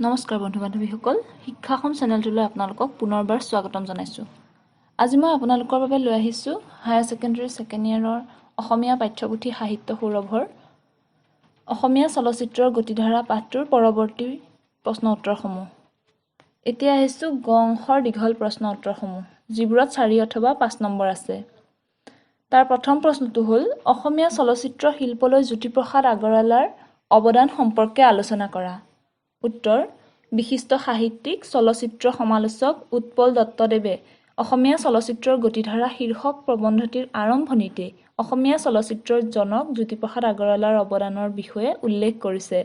নমস্কাৰ বন্ধু বান্ধৱীসকল শিক্ষাসম চেনেলটোলৈ আপোনালোকক পুনৰবাৰ স্বাগতম জনাইছোঁ। আজি মই আপোনালোকৰ বাবে লৈ আহিছোঁ হায়াৰ ছেকেণ্ডাৰী ছেকেণ্ড ইয়াৰৰ অসমীয়া পাঠ্যপুথি সাহিত্য সৌৰভৰ অসমীয়া চলচ্চিত্ৰৰ গতিধাৰা পাঠটোৰ পৰৱৰ্তী প্ৰশ্ন উত্তৰসমূহ। এতিয়া আহিছোঁ গ অংশৰ দীঘল প্ৰশ্ন উত্তৰসমূহ, যিবোৰত 4 অথবা 5 নম্বৰ আছে। তাৰ প্ৰথম প্ৰশ্নটো হ'ল অসমীয়া চলচ্চিত্ৰ শিল্পলৈ জ্যোতিপ্ৰসাদ আগৰৱালাৰ অৱদান সম্পৰ্কে আলোচনা কৰা। উত্তৰ: বিশিষ্ট সাহিত্যিক চলচ্চিত্ৰ সমালোচক উৎপল দত্তদেৱে অসমীয়া চলচ্চিত্ৰৰ গতিধাৰা শীৰ্ষক প্ৰবন্ধটিৰ আৰম্ভণিতে অসমীয়া চলচ্চিত্ৰৰ জনক জ্যোতিপ্ৰসাদ আগৰৱালাৰ অৱদানৰ বিষয়ে উল্লেখ কৰিছে।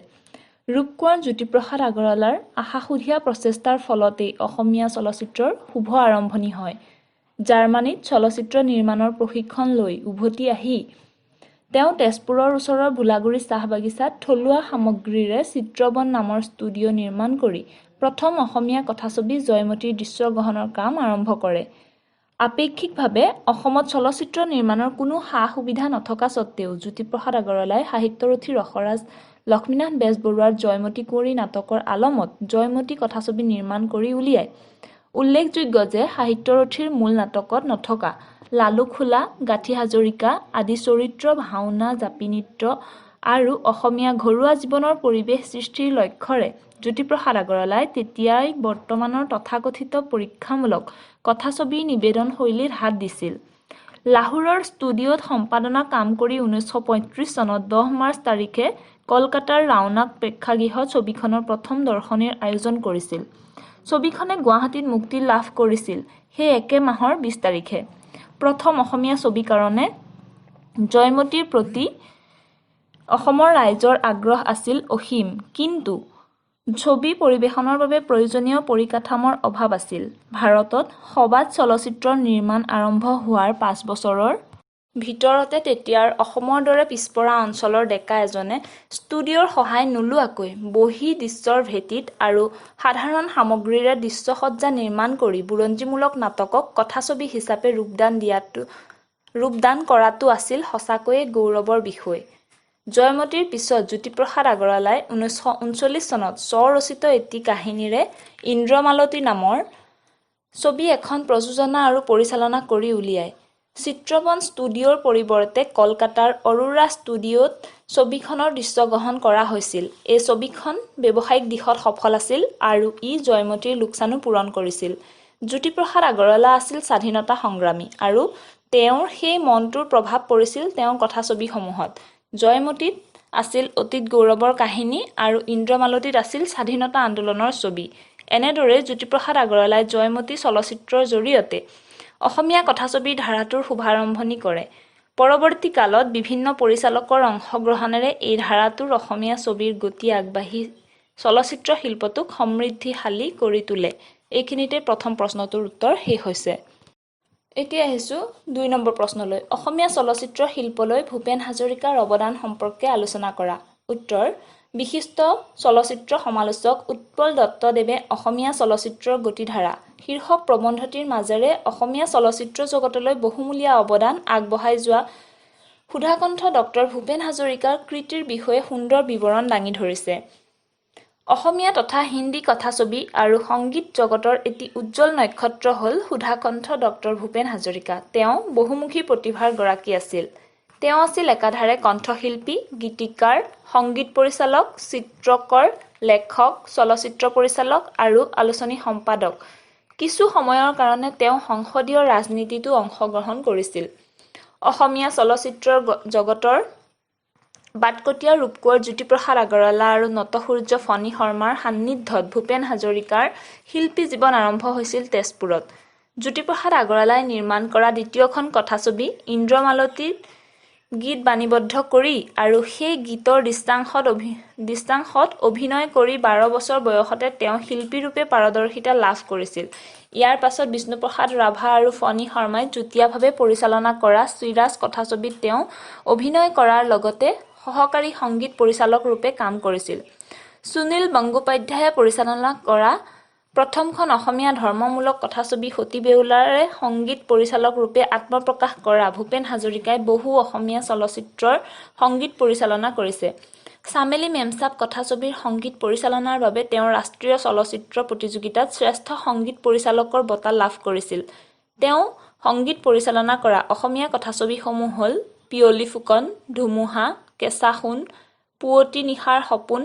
ৰূপকোঁৱৰ জ্যোতিপ্ৰসাদ আগৰৱালাৰ আশাসুধীয়া প্ৰচেষ্টাৰ ফলতেই অসমীয়া চলচ্চিত্ৰৰ শুভ আৰম্ভণি হয়। জাৰ্মানীত চলচ্চিত্ৰ নিৰ্মাণৰ প্ৰশিক্ষণ লৈ উভতি আহি তেওঁ তেজপুৰৰ ওচৰৰ ভোলাগুৰি চাহ বাগিচাত থলুৱা সামগ্ৰীৰে চিত্ৰবন নামৰ ষ্টুডিঅ' নিৰ্মাণ কৰি প্ৰথম অসমীয়া কথাছবি জয়মতীৰ দৃশ্যগ্ৰহণৰ কাম আৰম্ভ কৰে। আপেক্ষিকভাৱে অসমত চলচ্চিত্ৰ নিৰ্মাণৰ কোনো সা-সুবিধা নথকা স্বত্তেও জ্যোতিপ্ৰসাদ আগৰৱালাই সাহিত্যৰথী ৰসৰাজ লক্ষ্মীনাথ বেজবৰুৱাৰ জয়মতী কুঁৱৰী নাটকৰ আলমত জয়মতী কথাছবি নিৰ্মাণ কৰি উলিয়ায়। উল্লেখযোগ্য যে সাহিত্যৰথীৰ মূল নাটকত নথকা লালু খোলা, গাঁঠি হাজৰিকা আদি চৰিত্ৰ, ভাওনা, জাপি নৃত্য আৰু অসমীয়া ঘৰুৱা জীৱনৰ পৰিৱেশ সৃষ্টিৰ লক্ষ্যৰে জ্যোতিপ্ৰসাদ আগৰৱালাই তেতিয়াই বৰ্তমানৰ তথাকথিত পৰীক্ষামূলক কথাছবিৰ নিবেদন শৈলীত হাত দিছিল। লাহোৰৰ ষ্টুডিঅ'ত সম্পাদনা কাম কৰি 1935 চনত 10 মাৰ্চ তাৰিখে কলকাতাৰ ৰাওনাক প্ৰেক্ষাগৃহত ছবিখনৰ প্ৰথম দৰ্শনীৰ আয়োজন কৰিছিল। ছবিখনে গুৱাহাটীত মুক্তি লাভ কৰিছিল সেই একে মাহৰ 20 তাৰিখে। প্ৰথম অসমীয়া ছবিৰ কাৰণে জয়মতীৰ প্ৰতি অসমৰ ৰাইজৰ আগ্ৰহ আছিল অসীম, কিন্তু ছবি পৰিৱেশনৰ বাবে প্ৰয়োজনীয় পৰিকাঠামোৰ অভাৱ আছিল। ভাৰতত সবাত চলচ্চিত্ৰৰ নিৰ্মাণ আৰম্ভ হোৱাৰ 5 বছৰৰ ভিতৰতে তেতিয়াৰ অসমৰ দৰে পিছপৰা অঞ্চলৰ ডেকা এজনে ষ্টুডিঅ'ৰ সহায় নোলোৱাকৈ বহি দৃশ্যৰ ভেটিত আৰু সাধাৰণ সামগ্ৰীৰে দৃশ্যসজ্জা নিৰ্মাণ কৰি বুৰঞ্জীমূলক নাটকক কথাছবি হিচাপে ৰূপদান কৰাটো আছিল সঁচাকৈয়ে গৌৰৱৰ বিষয়। জয়মতীৰ পিছত জ্যোতিপ্ৰসাদ আগৰৱালাই 1939 চনত স্বৰচিত এটি কাহিনীৰে ইন্দ্ৰমালতী নামৰ ছবি এখন প্ৰযোজনা আৰু পৰিচালনা কৰি উলিয়ায়। চিত্ৰবন ষ্টুডিঅ'ৰ পৰিৱৰ্তে কলকাতাৰ অৰোৰা ষ্টুডিঅ'ত ছবিখনৰ দৃশ্যগ্ৰহণ কৰা হৈছিল। এই ছবিখন ব্যৱসায়িক দিশত সফল আছিল আৰু ই জয়মতীৰ লোকচানো পূৰণ কৰিছিল। জ্যোতিপ্ৰসাদ আগৰৱালা আছিল স্বাধীনতা সংগ্ৰামী আৰু তেওঁৰ সেই মনটোৰ প্ৰভাৱ পৰিছিল তেওঁৰ কথাছবিসমূহত। জয়মতীত আছিল অতীত গৌৰৱৰ কাহিনী আৰু ইন্দ্ৰমালতীত আছিল স্বাধীনতা আন্দোলনৰ ছবি। এনেদৰে জ্যোতিপ্ৰসাদ আগৰৱালাই জয়মতী চলচ্চিত্ৰৰ জৰিয়তে অসমীয়া কথাছবিৰ ধাৰাটোৰ শুভাৰম্ভণি কৰে। পৰৱৰ্তী কালত বিভিন্ন পৰিচালকৰ অংশগ্ৰহণেৰে এই ধাৰাটোৰ অসমীয়া ছবিৰ গতি আগবাঢ়ি চলচ্চিত্ৰ শিল্পটোক সমৃদ্ধিশালী কৰি তোলে। এইখিনিতে প্ৰথম প্ৰশ্নটোৰ উত্তৰ শেষ হৈছে। এতিয়া আহিছোঁ 2 নম্বৰ প্ৰশ্নলৈ। অসমীয়া চলচ্চিত্ৰ শিল্পলৈ ভূপেন হাজৰিকাৰ অৱদান সম্পৰ্কে আলোচনা কৰা। উত্তৰ: বিশিষ্ট চলচ্চিত্ৰ সমালোচক উৎপল দত্তদেৱে অসমীয়া চলচ্চিত্ৰৰ গতিধাৰা শীৰ্ষক প্ৰবন্ধটিৰ মাজেৰে অসমীয়া চলচ্চিত্ৰ জগতলৈ বহুমূলীয়া অৱদান আগবঢ়াই যোৱা সুধাকণ্ঠ ড ভূপেন হাজৰিকাৰ কৃতিৰ বিষয়ে সুন্দৰ বিৱৰণ দাঙি ধৰিছে। অসমীয়া তথা হিন্দী কথাছবি আৰু সংগীত জগতৰ এটি উজ্জ্বল নক্ষত্ৰ হ'ল সুধাকণ্ঠ ড ভূপেন হাজৰিকা। তেওঁ বহুমুখী প্ৰতিভাৰ গৰাকী আছিল। তেওঁ আছিল একাধাৰে কণ্ঠশিল্পী, গীতিকাৰ, সংগীত পৰিচালক, চিত্ৰকৰ, লেখক, চলচ্চিত্ৰ পৰিচালক আৰু আলোচনী সম্পাদক। কিছু সময়ৰ কাৰণে তেওঁ সংসদীয় ৰাজনীতিতো অংশগ্ৰহণ কৰিছিল। অসমীয়া চলচ্চিত্ৰ জগতৰ বাটকটীয়া ৰূপকোঁৱৰ জ্যোতিপ্ৰসাদ আগৰৱালা আৰু নটসূৰ্য ফণী শৰ্মাৰ সান্নিধ্যত ভূপেন হাজৰিকাৰ শিল্পী জীৱন আৰম্ভ হৈছিল তেজপুৰত। জ্যোতিপ্ৰসাদ আগৰৱালাই নিৰ্মাণ কৰা দ্বিতীয়খন কথাছবি ইন্দ্ৰমালতীত গীত বাণীবদ্ধ কৰি আৰু সেই গীতৰ দৃশ্যাংশত অভিনয় কৰি 12 বছৰ বয়সতে তেওঁ শিল্পীৰূপে পাৰদৰ্শিতা লাভ কৰিছিল। ইয়াৰ পাছত বিষ্ণুপ্ৰসাদ ৰাভা আৰু ফণী শৰ্মাই যুটীয়াভাৱে পৰিচালনা কৰা শ্ৰীৰাজ কথাছবিত তেওঁ অভিনয় কৰাৰ লগতে সহকাৰী সংগীত পৰিচালক ৰূপে কাম কৰিছিল। সুনীল গংগোপাধ্যায়ে পৰিচালনা কৰা প্ৰথমখন অসমীয়া ধৰ্মমূলক কথাছবি সতী বেউলাৰে সংগীত পৰিচালক ৰূপে আত্মপ্ৰকাশ কৰা ভূপেন হাজৰিকাই বহু অসমীয়া চলচ্চিত্ৰৰ সংগীত পৰিচালনা কৰিছে। চামেলি মেমচাব কথাছবিৰ সংগীত পৰিচালনাৰ বাবে তেওঁ ৰাষ্ট্ৰীয় চলচ্চিত্ৰ প্ৰতিযোগিতাত শ্ৰেষ্ঠ সংগীত পৰিচালকৰ বঁটা লাভ কৰিছিল। তেওঁ সংগীত পৰিচালনা কৰা অসমীয়া কথাছবিসমূহ হ'ল পিয়লি ফুকন, ধুমুহা, কেঁচা সোণ, পুৱতি নিশাৰ সপোন,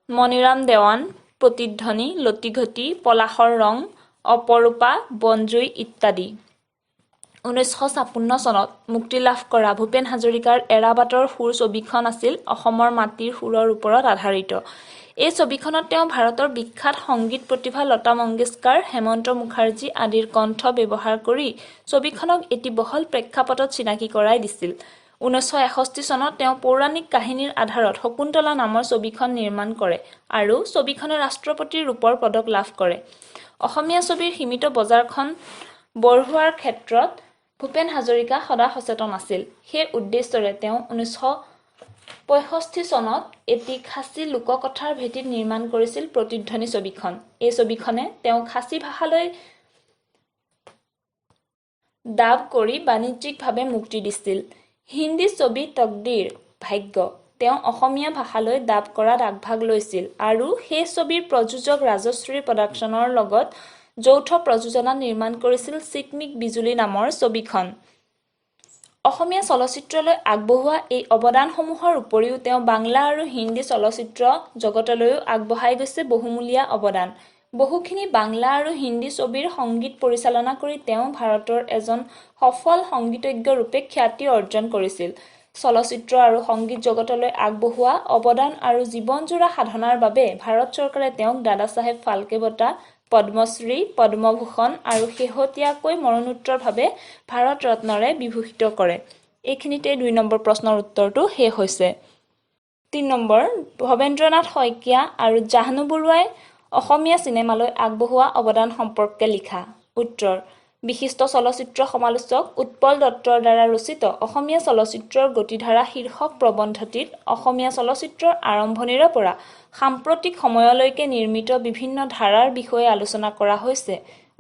মণিৰাম দেৱান, প্ৰতিধ্বনি, লটিঘটি, পলাশৰ ৰং, অপৰূপা, বনজুই ইত্যাদি। 1956 চনত মুক্তি লাভ কৰা ভূপেন হাজৰিকাৰ এৰাবাটৰ সুৰ ছবিখন আছিল অসমৰ মাটিৰ সুৰৰ ওপৰত আধাৰিত। এই ছবিখনত তেওঁ ভাৰতৰ বিখ্যাত সংগীত প্ৰতিভা লতা মংগেশকাৰ, হেমন্ত মুখাৰ্জী আদিৰ কণ্ঠ ব্যৱহাৰ কৰি ছবিখনক এটি বহল প্ৰেক্ষাপটত চিনাকি কৰাই দিছিল। 1961 চনত তেওঁ পৌৰাণিক কাহিনীৰ আধাৰত শকুন্তলা নামৰ ছবিখন নিৰ্মাণ কৰে আৰু ছবিখনে ৰাষ্ট্ৰপতিৰ ৰূপৰ পদক লাভ কৰে। অসমীয়া ছবিৰ সীমিত বজাৰখন বঢ়োৱাৰ ক্ষেত্ৰত ভূপেন হাজৰিকা সদা সচেতন আছিল। সেই উদ্দেশ্যৰে তেওঁ 1965 চনত এটি খাচী লোককথাৰ ভেটিত নিৰ্মাণ কৰিছিল প্ৰতিধ্বনি ছবিখন। এই ছবিখনে তেওঁ খাচী ভাষালৈ ডাব কৰি বাণিজ্যিকভাৱে মুক্তি দিছিল। হিন্দী ছবি তকদীৰ ভাগ্য তেওঁ অসমীয়া ভাষালৈ ডাব কৰাত আগভাগ লৈছিল আৰু সেই ছবিৰ প্ৰযোজক ৰাজশ্ৰী প্ৰডাকশ্যনৰ লগত যৌথ প্ৰযোজনাত নিৰ্মাণ কৰিছিল চিকমিক বিজুলী নামৰ ছবিখন। অসমীয়া চলচ্চিত্ৰলৈ আগবঢ়োৱা এই অৱদানসমূহৰ উপৰিও তেওঁ বাংলা আৰু হিন্দী চলচ্চিত্ৰ জগতলৈও আগবঢ়াই গৈছে বহুমূলীয়া অৱদান। বহুখিনি বাংলা আৰু হিন্দী ছবিৰ সংগীত পৰিচালনা কৰি তেওঁ ভাৰতৰ এজন সফল সংগীতজ্ঞ ৰূপে খ্যাতি অৰ্জন কৰিছিল। চলচ্চিত্ৰ আৰু সংগীত জগতলৈ আগবঢ়োৱা অৱদান আৰু জীৱনজোৰা সাধনাৰ বাবে ভাৰত চৰকাৰে তেওঁক দাদাচাহেব ফাল্কে বঁটা, পদ্মশ্ৰী, পদ্মভূষণ আৰু শেহতীয়াকৈ মৰণোত্তৰভাৱে ভাৰত ৰত্নৰে বিভূষিত কৰে। এইখিনিতে 2 নম্বৰ প্ৰশ্নৰ উত্তৰটো শেষ হৈছে। 3 নম্বৰ, ভৱেন্দ্ৰনাথ শইকীয়া আৰু জাহ্নু বৰুৱাই অসমীয়া চিনেমালৈ আগবঢ়োৱা অৱদান সম্পৰ্কে লিখা। উত্তৰ: বিশিষ্ট চলচ্চিত্ৰ সমালোচক উৎপল দত্তৰ দ্বাৰা ৰচিত অসমীয়া চলচ্চিত্ৰৰ গতিধাৰা শীৰ্ষক প্ৰবন্ধটিত অসমীয়া চলচ্চিত্ৰৰ আৰম্ভণিৰে পৰা সাম্প্ৰতিক সময়লৈকে নিৰ্মিত বিভিন্ন ধাৰাৰ বিষয়ে আলোচনা কৰা হৈছে।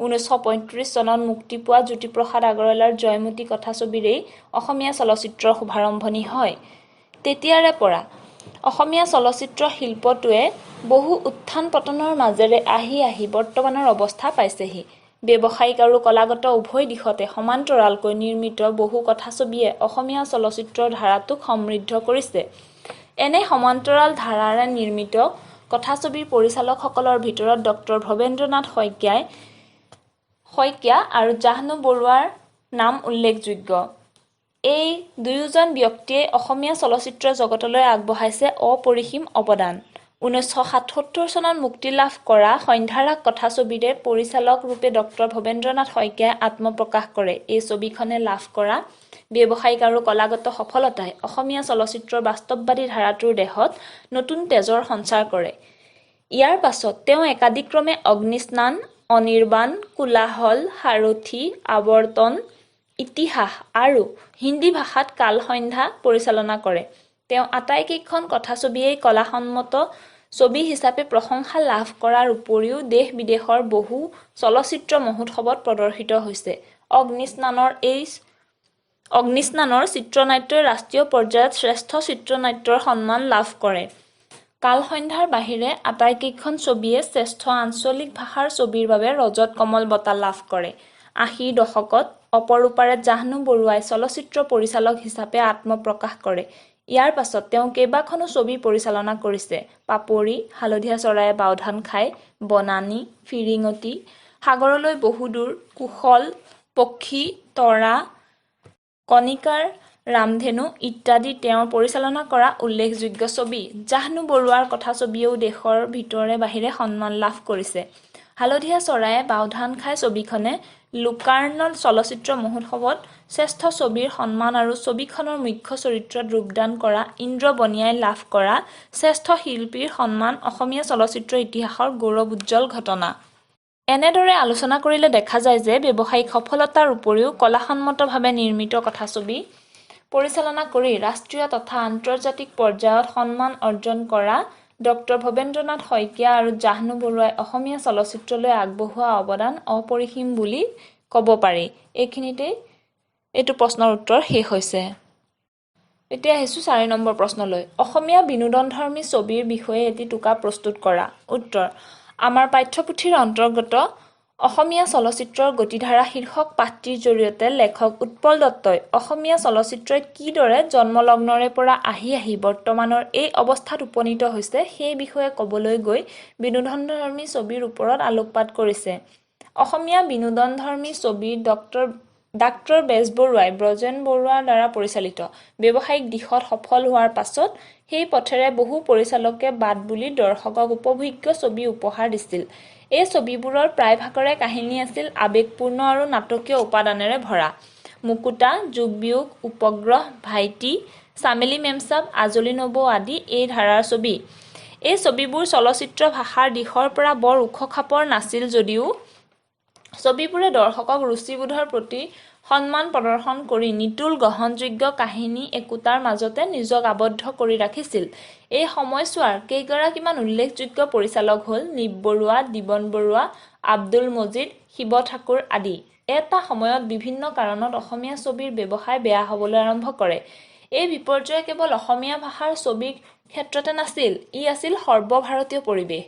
1935 চনত মুক্তি পোৱা জ্যোতিপ্ৰসাদ আগৰৱালাৰ জয়মতী কথাছবিৰেই অসমীয়া চলচ্চিত্ৰৰ শুভাৰম্ভণি হয়। তেতিয়াৰে পৰা অসমীয়া চলচ্চিত্ৰ শিল্পটোৱে বহু উত্থান পতনৰ মাজেৰে আহি আহি বৰ্তমানৰ অৱস্থা পাইছেহি। ব্যৱসায়িক আৰু কলাগত উভয় দিশতে সমান্তৰালকৈ নিৰ্মিত বহু কথাছবিয়ে অসমীয়া চলচ্চিত্ৰৰ ধাৰাটোক সমৃদ্ধ কৰিছে। এনে সমান্তৰাল ধাৰাৰে নিৰ্মিত কথাছবিৰ পৰিচালকসকলৰ ভিতৰত ডক্টৰ ভৱেন্দ্ৰনাথ শইকীয়া আৰু জাহ্নু বৰুৱাৰ নাম উল্লেখযোগ্য। এই দুয়োজন ব্যক্তিয়ে অসমীয়া চলচ্চিত্ৰ জগতলৈ আগবঢ়াইছে অপৰিসীম অৱদান। 1977 চনত মুক্তি লাভ কৰা সন্ধ্যাৰাগ কথাছবিৰে পৰিচালক ৰূপে ডক্টৰ ভৱেন্দ্ৰনাথ শইকীয়াই আত্মপ্ৰকাশ কৰে। এই ছবিখনে লাভ কৰা ব্যৱসায়িক আৰু কলাগত সফলতাই অসমীয়া চলচ্চিত্ৰৰ বাস্তৱবাদী ধাৰাটোৰ দেহত নতুন তেজৰ সঞ্চাৰ কৰে। ইয়াৰ পাছত তেওঁ একাদিক্ৰমে অগ্নিস্নান, অনিৰ্বাণ, কোলাহল, সাৰথি, আৱৰ্তন, ইতিহাস আৰু হিন্দী ভাষাত কালসন্ধ্যা পৰিচালনা কৰে। তেওঁ আটাইকেইখন কথাছবিয়েই কলাসন্মত ছবি হিচাপে প্ৰশংসা লাভ কৰাৰ উপৰিও দেশ বিদেশৰ বহু চলচ্চিত্ৰ মহোৎসৱত প্ৰদৰ্শিত হৈছে। অগ্নিস্নানৰ চিত্ৰনাট্যই ৰাষ্ট্ৰীয় পৰ্যায়ত শ্ৰেষ্ঠ চিত্ৰনাট্যৰ সন্মান লাভ কৰে। কালসন্ধ্যাৰ বাহিৰে আটাইকেইখন ছবিয়ে শ্ৰেষ্ঠ আঞ্চলিক ভাষাৰ ছবিৰ বাবে ৰজত কমল বঁটা লাভ কৰে। 80ৰ দশকত অপৰূপাৰে জাহ্নু বৰুৱাই চলচ্চিত্ৰ পৰিচালক হিচাপে আত্মপ্ৰকাশ কৰে। ইয়াৰ পাছত তেওঁ কেইবাখনো ছবি পৰিচালনা কৰিছে: পাপৰি, হালধীয়া চৰায়ে বাওধান খায়, বনানী, ফিৰিঙতি, সাগৰলৈ বহুদূৰ, কুশল, পক্ষী, তৰা, কণিকাৰ, ৰামধেনু ইত্যাদি তেওঁৰ পৰিচালনা কৰা উল্লেখযোগ্য ছবি। জাহ্নু বৰুৱাৰ কথাছবিয়েও দেশৰ ভিতৰে বাহিৰে সন্মান লাভ কৰিছে। হালধীয়া চৰায়ে বাওধান খায় ছবিখনে লোকাৰ্ণ চলচ্চিত্ৰ মহোৎসৱত শ্ৰেষ্ঠ ছবিৰ সন্মান আৰু ছবিখনৰ মুখ্য চৰিত্ৰত ৰূপদান কৰা ইন্দ্ৰ বনিয়াই লাভ কৰা শ্ৰেষ্ঠ শিল্পীৰ সন্মান অসমীয়া চলচ্চিত্ৰ ইতিহাসৰ গৌৰৱোজ্জ্বল ঘটনা। এনেদৰে আলোচনা কৰিলে দেখা যায় যে ব্যৱসায়িক সফলতাৰ উপৰিও কলাসন্মতভাৱে নিৰ্মিত কথাছবি পৰিচালনা কৰি ৰাষ্ট্ৰীয় তথা আন্তৰ্জাতিক পৰ্যায়ত সন্মান অৰ্জন কৰা ডক্টৰ ভৱেন্দ্ৰনাথ শইকীয়া আৰু জাহ্নু বৰুৱাই অসমীয়া চলচ্চিত্ৰলৈ আগবঢ়োৱা অৱদান অপৰিসীম বুলি ক'ব পাৰি। এইখিনিতে এইটো প্ৰশ্নৰ উত্তৰ শেষ হৈছে। এতিয়া আহিছোঁ 4 নম্বৰ প্ৰশ্নলৈ। অসমীয়া বিনোদনধৰ্মী ছবিৰ বিষয়ে এটি টোকা প্ৰস্তুত কৰা। উত্তৰ: আমাৰ পাঠ্যপুথিৰ অন্তৰ্গত অসমীয়া চলচ্চিত্ৰৰ গতিধাৰা শীৰ্ষক পাঠটিৰ জৰিয়তে লেখক উৎপল দত্তই অসমীয়া চলচ্চিত্ৰই কিদৰে জন্মলগ্নৰে পৰা আহি বৰ্তমানৰ এই অৱস্থাত উপনীত হৈছে সেই বিষয়ে ক'বলৈ গৈ বিনোদনধৰ্মী ছবিৰ ওপৰত আলোকপাত কৰিছে। অসমীয়া বিনোদনধৰ্মী ছবি ডাক্তৰ বেজবৰুৱাই ব্ৰজেন বৰুৱাৰ দ্বাৰা পৰিচালিত। ব্যৱসায়িক দিশত সফল হোৱাৰ পাছত সেই পথেৰে বহু পৰিচালকে বাট বুলি দৰ্শকক উপভোগ্য ছবি উপহাৰ দিছিল। এই ছবিবোৰৰ প্ৰায়ভাগৰে কাহিনী আছিল আৱেগপূৰ্ণ আৰু নাটকীয় উপাদানেৰে ভৰা। মুকুতা, যোগবিয়োগ, উপগ্ৰহ, ভাইটি, চামেলি মেমচাব, আজলি নবৌ আদি এই ধাৰাৰ ছবি। এই ছবিবোৰ চলচ্চিত্ৰ ভাষাৰ দিশৰ পৰা বৰ ওখ খাপৰ নাছিল যদিও ছবিবোৰে দৰ্শকক ৰুচিবোধৰ প্ৰতি সন্মান প্ৰদৰ্শন কৰি নিটোল গ্ৰহণযোগ্য কাহিনী একোটাৰ মাজতে নিজক আবদ্ধ কৰি ৰাখিছিল। এই সময়ছোৱাৰ কেইগৰাকীমান উল্লেখযোগ্য পৰিচালক হ'ল নিপ বৰুৱা, দিবন বৰুৱা, আব্দুল মজিদ, শিৱ ঠাকুৰ আদি। এটা সময়ত বিভিন্ন কাৰণত অসমীয়া ছবিৰ ব্যৱসায় বেয়া হ'বলৈ আৰম্ভ কৰে। এই বিপৰ্যয় কেৱল অসমীয়া ভাষাৰ ছবিৰ ক্ষেত্ৰতে নাছিল, ই আছিল সৰ্বভাৰতীয় পৰিৱেশ।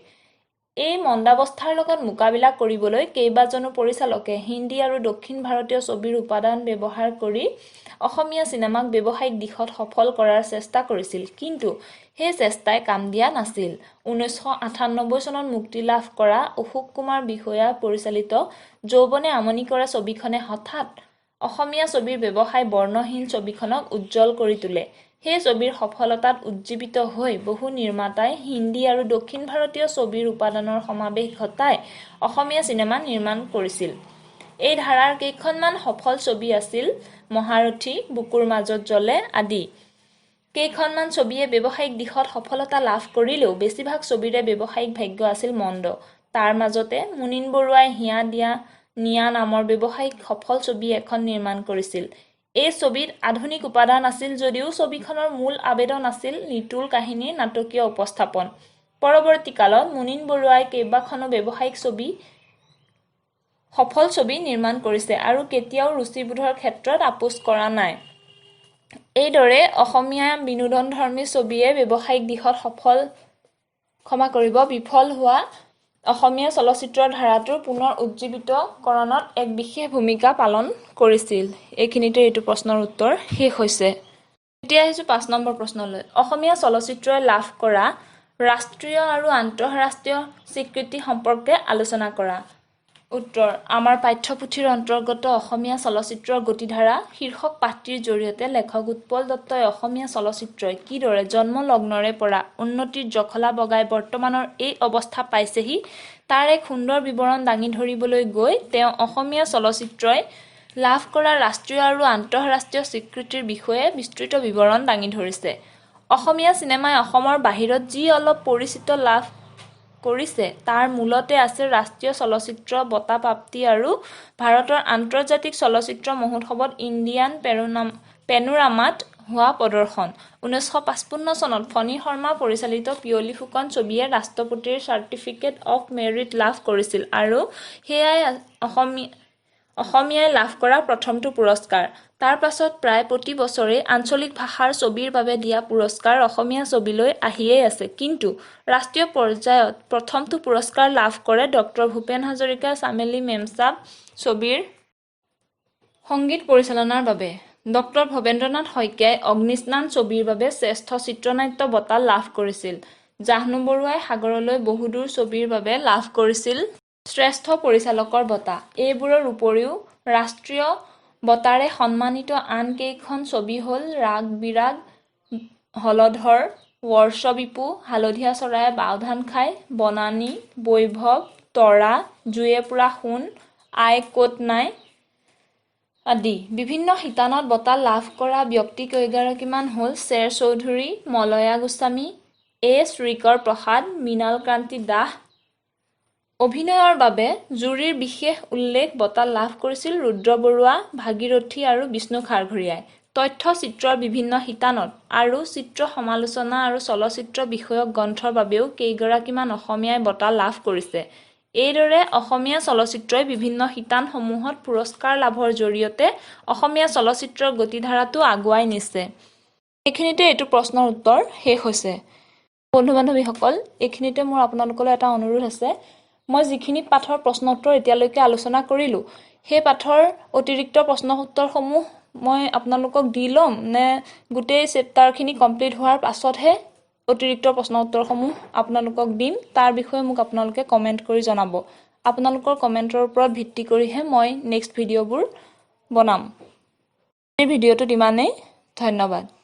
এই মন্দাৱস্থাৰ লগত মোকাবিলা কৰিবলৈ কেইবাজনো পৰিচালকে হিন্দী আৰু দক্ষিণ ভাৰতীয় ছবিৰ উপাদান ব্যৱহাৰ কৰি অসমীয়া চিনেমাক ব্যৱসায়িক দিশত সফল কৰাৰ চেষ্টা কৰিছিল, কিন্তু সেই চেষ্টাই কাম দিয়া নাছিল। 1998 চনত মুক্তি লাভ কৰা অশোক কুমাৰ বিষয়া পৰিচালিত যৌৱনে আমনি কৰা ছবিখনে হঠাৎ অসমীয়া ছবিৰ ব্যৱসায় বৰ্ণহীন ছবিখনক উজ্জ্বল কৰি তোলে। সেই ছবিৰ সফলতাত উজ্জীৱিত হৈ বহু নিৰ্মাতাই হিন্দী আৰু দক্ষিণ ভাৰতীয় ছবিৰ উপাদানৰ সমাৱেশ ঘটাই অসমীয়া চিনেমা নিৰ্মাণ কৰিছিল। এই ধাৰাৰ কেইখনমান সফল ছবি আছিল মহাৰথী, বুকুৰ মাজত জ্বলে আদি। কেইখনমান ছবিয়ে ব্যৱসায়িক দিশত সফলতা লাভ কৰিলেও বেছিভাগ ছবিৰে ব্যৱসায়িক ভাগ্য আছিল মন্দ। তাৰ মাজতে মুনীন বৰুৱাই হিয়া দিয়া নিয়া নামৰ ব্যৱসায়িক সফল ছবি এখন নিৰ্মাণ কৰিছিল। এই ছবিত আধুনিক উপাদান আছিল যদিও ছবিখনৰ মূল আবেদন আছিল নিটোল কাহিনীৰ নাটকীয় উপস্থাপন। পৰৱৰ্তী কালত মুনীন বৰুৱাই কেইবাখনো ব্যৱসায়িক সফল ছবি নিৰ্মাণ কৰিছে আৰু কেতিয়াও ৰুচিবোধৰ ক্ষেত্ৰত আপোচ কৰা নাই। এইদৰে অসমীয়া বিনোদনধৰ্মী ছবিয়ে ব্যৱসায়িক দিশত বিফল হোৱা অসমীয়া চলচ্চিত্ৰৰ ধাৰাটোৰ পুনৰ উজ্জীৱিতকৰণত এক বিশেষ ভূমিকা পালন কৰিছিল। এইখিনিতে এইটো প্ৰশ্নৰ উত্তৰ শেষ হৈছে। এতিয়া আহিছোঁ 5 নম্বৰ প্ৰশ্নলৈ। অসমীয়া চলচ্চিত্ৰই লাভ কৰা ৰাষ্ট্ৰীয় আৰু আন্তঃৰাষ্ট্ৰীয় স্বীকৃতি সম্পৰ্কে আলোচনা কৰা। উত্তৰ: আমাৰ পাঠ্যপুথিৰ অন্তৰ্গত অসমীয়া চলচ্চিত্ৰৰ গতিধাৰা শীৰ্ষক পাঠটিৰ জৰিয়তে লেখক উৎপল দত্তই অসমীয়া চলচ্চিত্ৰই কিদৰে জন্মলগ্নৰে পৰা উন্নতিৰ জখলা বগাই বৰ্তমানৰ এই অৱস্থা পাইছেহি তাৰ এক সুন্দৰ বিৱৰণ দাঙি ধৰিবলৈ গৈ তেওঁ অসমীয়া চলচ্চিত্ৰই লাভ কৰা ৰাষ্ট্ৰীয় আৰু আন্তঃৰাষ্ট্ৰীয় স্বীকৃতিৰ বিষয়ে বিস্তৃত বিৱৰণ দাঙি ধৰিছে। অসমীয়া চিনেমাই অসমৰ বাহিৰত যি অলপ পৰিচিত লাভ কৰিছে তাৰ মূলতে আছে ৰাষ্ট্ৰীয় চলচ্চিত্ৰ বঁটা প্ৰাপ্তি আৰু ভাৰতৰ আন্তৰ্জাতিক চলচ্চিত্ৰ মহোৎসৱত ইণ্ডিয়ান পেনোৰামাত হোৱা প্ৰদৰ্শন। 1955 চনত ফণী শৰ্মা পৰিচালিত পিয়লি ফুকন ছবিয়ে ৰাষ্ট্ৰপতিৰ চাৰ্টিফিকেট অৱ মেৰিট লাভ কৰিছিল আৰু সেয়াই অসমীয়াই লাভ কৰা প্ৰথমটো পুৰস্কাৰ। তাৰ পাছত প্ৰায় প্ৰতি বছৰেই আঞ্চলিক ভাষাৰ ছবিৰ বাবে দিয়া পুৰস্কাৰ অসমীয়া ছবিলৈ আহিয়েই আছে, কিন্তু ৰাষ্ট্ৰীয় পৰ্যায়ত প্ৰথমটো পুৰস্কাৰ লাভ কৰে ড ভূপেন হাজৰিকাৰ চামেলি মেমচাব ছবিৰ সংগীত পৰিচালনাৰ বাবে। ড ভৱেন্দ্ৰনাথ শইকীয়াই অগ্নিস্নান ছবিৰ বাবে শ্ৰেষ্ঠ চিত্ৰনাট্য বঁটা লাভ কৰিছিল। জাহ্নু বৰুৱাই সাগৰলৈ বহুদূৰ ছবিৰ বাবে লাভ কৰিছিল শ্ৰেষ্ঠ পৰিচালকৰ বঁটা। এইবোৰৰ উপৰিও ৰাষ্ট্ৰীয় বঁটাৰে সন্মানিত আন কেইখন ছবি হ'ল ৰাগ বিৰাগ, হলধৰ, ৱৰ্ষবিপু, হালধীয়া চৰায়ে বাওধান খায়, বনানী, বৈভৱ, তৰা, জুয়ে পুৰা সোণ, আই ক'ত নাই আদি। বিভিন্ন শিতানত বঁটা লাভ কৰা ব্যক্তি কেইগৰাকীমান হ'ল শ্বেৰ চৌধুৰী, মলয়া গোস্বামী, এ শ্ৰীকৰ প্ৰসাদ, মৃণাল কান্তি দাস। অভিনয়ৰ বাবে জুৰীৰ বিশেষ উল্লেখ বঁটা লাভ কৰিছিল ৰুদ্ৰ বৰুৱা, ভাগীৰথী আৰু বিষ্ণু খাৰঘৰীয়াই। তথ্য চিত্ৰৰ বিভিন্ন শিতানত আৰু চিত্ৰ সমালোচনা আৰু চলচ্চিত্ৰ বিষয়ক গ্ৰন্থৰ বাবেও কেইগৰাকীমান অসমীয়াই বঁটা লাভ কৰিছে। এইদৰে অসমীয়া চলচ্চিত্ৰই বিভিন্ন শিতানসমূহত পুৰস্কাৰ লাভৰ জৰিয়তে অসমীয়া চলচ্চিত্ৰৰ গতিধাৰাটো আগুৱাই নিছে। এইখিনিতে এইটো প্ৰশ্নৰ উত্তৰ শেষ হৈছে। বন্ধু বান্ধৱীসকল, এইখিনিতে মোৰ আপোনালোকলৈ এটা অনুৰোধ আছে। মই যিখিনি পাঠৰ প্ৰশ্ন উত্তৰ এতিয়ালৈকে আলোচনা কৰিলোঁ, সেই পাঠৰ অতিৰিক্ত প্ৰশ্ন উত্তৰসমূহ মই আপোনালোকক দি ল'ম নে গোটেই চেপ্টাৰখিনি কমপ্লিট হোৱাৰ পাছতহে অতিৰিক্ত প্ৰশ্ন উত্তৰসমূহ আপোনালোকক দিম, তাৰ বিষয়ে মোক আপোনালোকে কমেণ্ট কৰি জনাব। আপোনালোকৰ কমেণ্টৰ ওপৰত ভিত্তি কৰিহে মই নেক্সট ভিডিঅ'বোৰ বনাম। এই ভিডিঅ'টোত ইমানেই। ধন্যবাদ।